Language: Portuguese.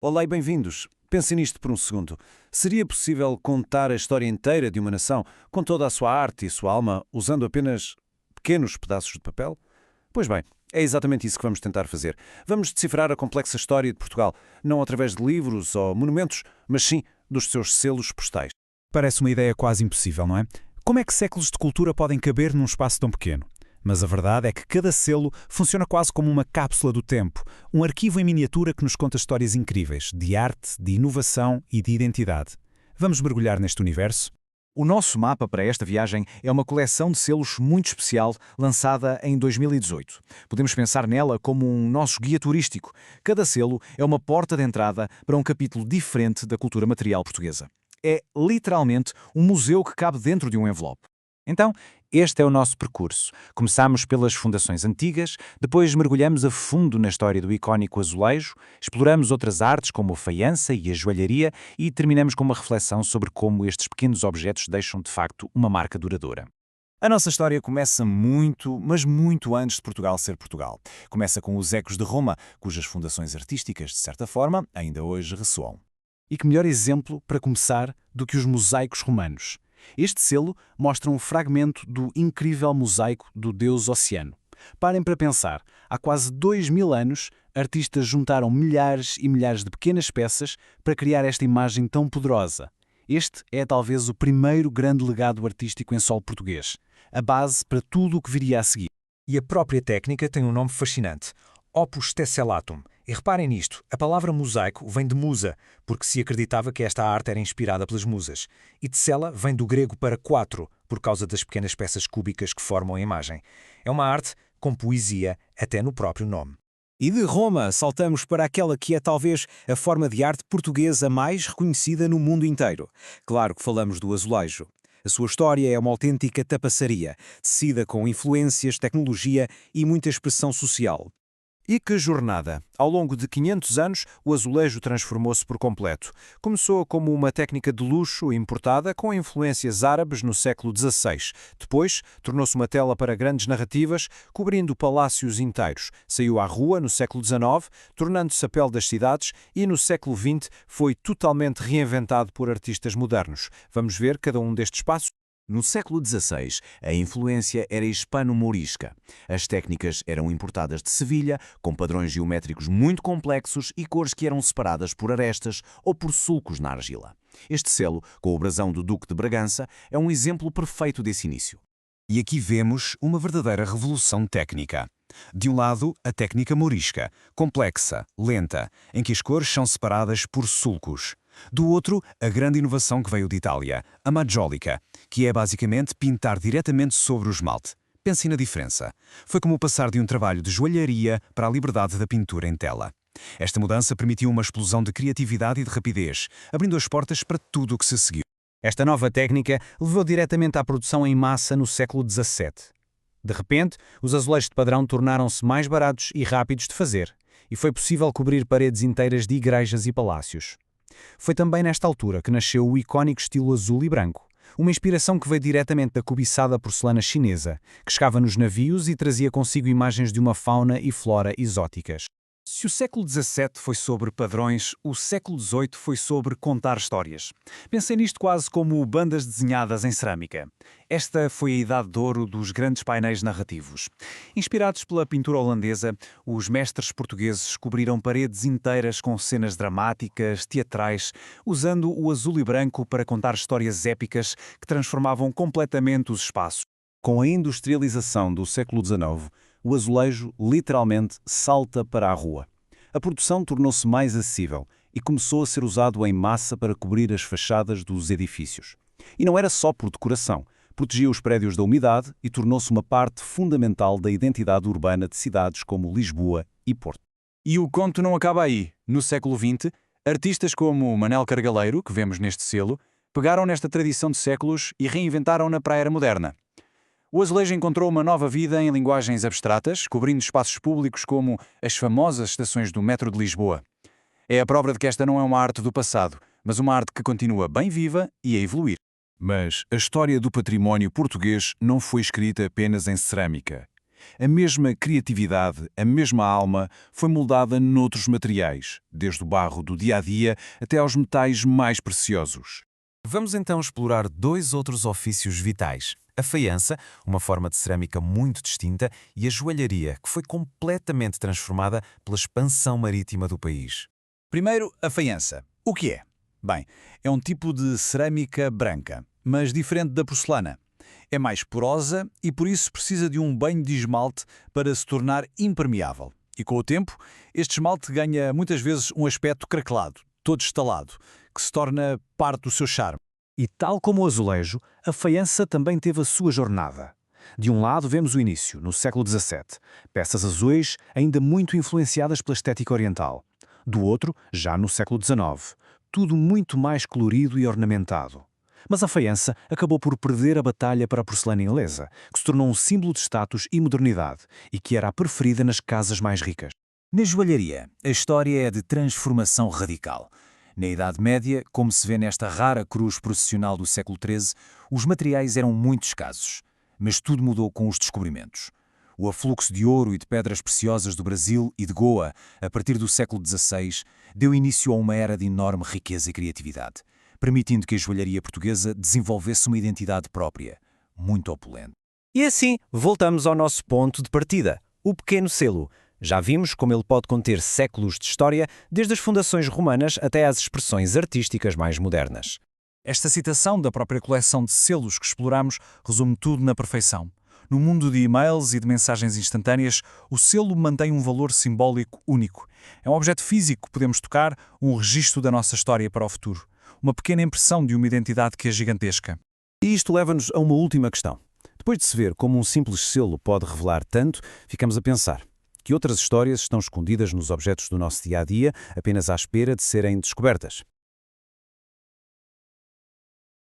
Olá e bem-vindos. Pensem nisto por um segundo. Seria possível contar a história inteira de uma nação, com toda a sua arte e sua alma, usando apenas pequenos pedaços de papel? Pois bem, é exatamente isso que vamos tentar fazer. Vamos decifrar a complexa história de Portugal, não através de livros ou monumentos, mas sim dos seus selos postais. Parece uma ideia quase impossível, não é? Como é que séculos de cultura podem caber num espaço tão pequeno? Mas a verdade é que cada selo funciona quase como uma cápsula do tempo, um arquivo em miniatura que nos conta histórias incríveis, de arte, de inovação e de identidade. Vamos mergulhar neste universo? O nosso mapa para esta viagem é uma coleção de selos muito especial, lançada em 2018. Podemos pensar nela como um nosso guia turístico. Cada selo é uma porta de entrada para um capítulo diferente da cultura material portuguesa. É literalmente um museu que cabe dentro de um envelope. Então, este é o nosso percurso. Começamos pelas fundações antigas, depois mergulhamos a fundo na história do icónico azulejo, exploramos outras artes como a faiança e a joalharia e terminamos com uma reflexão sobre como estes pequenos objetos deixam de facto uma marca duradoura. A nossa história começa muito, mas muito antes de Portugal ser Portugal. Começa com os ecos de Roma, cujas fundações artísticas, de certa forma, ainda hoje ressoam. E que melhor exemplo para começar do que os mosaicos romanos? Este selo mostra um fragmento do incrível mosaico do deus Oceano. Parem para pensar, há quase 2000 anos, artistas juntaram milhares e milhares de pequenas peças para criar esta imagem tão poderosa. Este é talvez o primeiro grande legado artístico em solo português, a base para tudo o que viria a seguir. E a própria técnica tem um nome fascinante, Opus Tessellatum. E reparem nisto, a palavra mosaico vem de musa, porque se acreditava que esta arte era inspirada pelas musas. E tessela vem do grego para quatro, por causa das pequenas peças cúbicas que formam a imagem. É uma arte com poesia até no próprio nome. E de Roma saltamos para aquela que é talvez a forma de arte portuguesa mais reconhecida no mundo inteiro. Claro que falamos do azulejo. A sua história é uma autêntica tapaçaria, tecida com influências, tecnologia e muita expressão social. E que jornada! Ao longo de 500 anos, o azulejo transformou-se por completo. Começou como uma técnica de luxo importada com influências árabes no século XVI. Depois, tornou-se uma tela para grandes narrativas, cobrindo palácios inteiros. Saiu à rua no século XIX, tornando-se a pele das cidades e no século XX foi totalmente reinventado por artistas modernos. Vamos ver cada um destes passos. No século XVI, a influência era hispano-mourisca. As técnicas eram importadas de Sevilha, com padrões geométricos muito complexos e cores que eram separadas por arestas ou por sulcos na argila. Este selo, com o brasão do Duque de Bragança, é um exemplo perfeito desse início. E aqui vemos uma verdadeira revolução técnica. De um lado, a técnica mourisca, complexa, lenta, em que as cores são separadas por sulcos. Do outro, a grande inovação que veio de Itália, a maggiolica, que é basicamente pintar diretamente sobre o esmalte. Pensem na diferença. Foi como passar de um trabalho de joalharia para a liberdade da pintura em tela. Esta mudança permitiu uma explosão de criatividade e de rapidez, abrindo as portas para tudo o que se seguiu. Esta nova técnica levou diretamente à produção em massa no século XVII. De repente, os azulejos de padrão tornaram-se mais baratos e rápidos de fazer, e foi possível cobrir paredes inteiras de igrejas e palácios. Foi também nesta altura que nasceu o icónico estilo azul e branco, uma inspiração que veio diretamente da cobiçada porcelana chinesa, que chegava nos navios e trazia consigo imagens de uma fauna e flora exóticas. Se o século XVII foi sobre padrões, o século XVIII foi sobre contar histórias. Pensei nisto quase como bandas desenhadas em cerâmica. Esta foi a idade de ouro dos grandes painéis narrativos. Inspirados pela pintura holandesa, os mestres portugueses cobriram paredes inteiras com cenas dramáticas, teatrais, usando o azul e branco para contar histórias épicas que transformavam completamente os espaços. Com a industrialização do século XIX, o azulejo literalmente salta para a rua. A produção tornou-se mais acessível e começou a ser usado em massa para cobrir as fachadas dos edifícios. E não era só por decoração, protegia os prédios da umidade e tornou-se uma parte fundamental da identidade urbana de cidades como Lisboa e Porto. E o conto não acaba aí. No século XX, artistas como Manel Cargaleiro, que vemos neste selo, pegaram nesta tradição de séculos e reinventaram-na para a era moderna. O azulejo encontrou uma nova vida em linguagens abstratas, cobrindo espaços públicos como as famosas estações do metro de Lisboa. É a prova de que esta não é uma arte do passado, mas uma arte que continua bem viva e a evoluir. Mas a história do património português não foi escrita apenas em cerâmica. A mesma criatividade, a mesma alma, foi moldada noutros materiais, desde o barro do dia-a-dia até aos metais mais preciosos. Vamos então explorar dois outros ofícios vitais. A faiança, uma forma de cerâmica muito distinta, e a joalharia, que foi completamente transformada pela expansão marítima do país. Primeiro, a faiança. O que é? Bem, é um tipo de cerâmica branca, mas diferente da porcelana. É mais porosa e por isso precisa de um banho de esmalte para se tornar impermeável. E com o tempo, este esmalte ganha muitas vezes um aspecto craquelado, todo estalado, que se torna parte do seu charme. E tal como o azulejo, a faiança também teve a sua jornada. De um lado vemos o início, no século XVII, peças azuis ainda muito influenciadas pela estética oriental. Do outro, já no século XIX, tudo muito mais colorido e ornamentado. Mas a faiança acabou por perder a batalha para a porcelana inglesa, que se tornou um símbolo de status e modernidade, e que era a preferida nas casas mais ricas. Na joalharia, a história é de transformação radical. Na Idade Média, como se vê nesta rara cruz processional do século XIII, os materiais eram muito escassos. Mas tudo mudou com os descobrimentos. O afluxo de ouro e de pedras preciosas do Brasil e de Goa, a partir do século XVI, deu início a uma era de enorme riqueza e criatividade, permitindo que a joalharia portuguesa desenvolvesse uma identidade própria, muito opulente. E assim, voltamos ao nosso ponto de partida, o pequeno selo. Já vimos como ele pode conter séculos de história, desde as fundações romanas até às expressões artísticas mais modernas. Esta citação da própria coleção de selos que exploramos resume tudo na perfeição. No mundo de e-mails e de mensagens instantâneas, o selo mantém um valor simbólico único. É um objeto físico que podemos tocar, um registro da nossa história para o futuro. Uma pequena impressão de uma identidade que é gigantesca. E isto leva-nos a uma última questão. Depois de se ver como um simples selo pode revelar tanto, ficamos a pensar: que outras histórias estão escondidas nos objetos do nosso dia-a-dia, apenas à espera de serem descobertas?